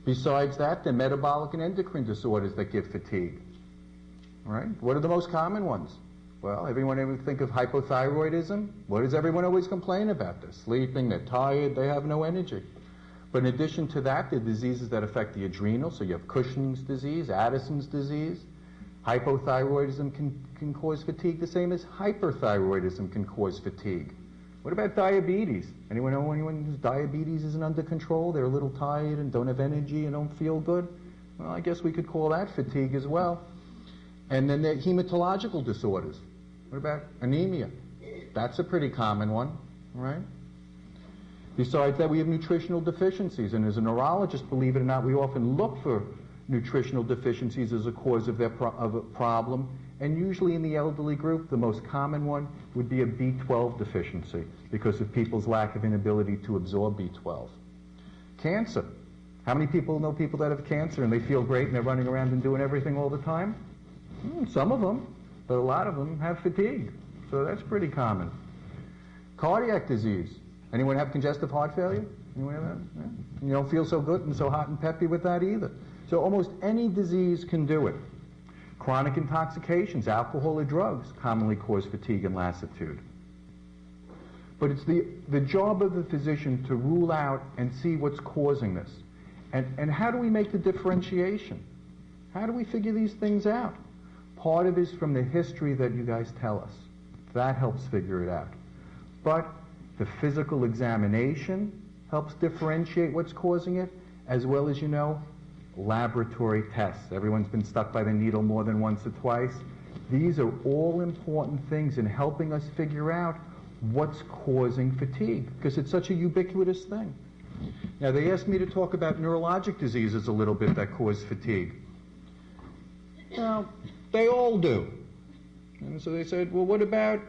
Besides that, the metabolic and endocrine disorders that give fatigue. All right? What are the most common ones? Well, everyone ever think of hypothyroidism? What does everyone always complain about? They're sleeping, they're tired, they have no energy. But in addition to that, there are diseases that affect the adrenals. So you have Cushing's disease, Addison's disease. Hypothyroidism can cause fatigue, the same as hyperthyroidism can cause fatigue. What about diabetes? Anyone know anyone whose diabetes isn't under control? They're a little tired and don't have energy and don't feel good? Well, I guess we could call that fatigue as well. And then there are hematological disorders. What about anemia? That's a pretty common one, right? Besides that, we have nutritional deficiencies. And as a neurologist, believe it or not, we often look for nutritional deficiencies as a cause of of a problem. And usually in the elderly group, the most common one would be a B12 deficiency because of people's lack of inability to absorb B12. Cancer. How many people know people that have cancer and they feel great and they're running around and doing everything all the time? Some of them, but a lot of them have fatigue. So that's pretty common. Cardiac disease. Anyone have congestive heart failure? Anyone have that? Yeah. You don't feel so good and so hot and peppy with that either. So almost any disease can do it. Chronic intoxications, alcohol or drugs, commonly cause fatigue and lassitude. But it's the job of the physician to rule out and see what's causing this. And how do we make the differentiation? How do we figure these things out? Part of it is from the history that you guys tell us. That helps figure it out. But the physical examination helps differentiate what's causing it, as well as, laboratory tests. Everyone's been stuck by the needle more than once or twice. These are all important things in helping us figure out what's causing fatigue, because it's such a ubiquitous thing. Now, they asked me to talk about neurologic diseases a little bit that cause fatigue. Well, they all do. And so they said, well, what about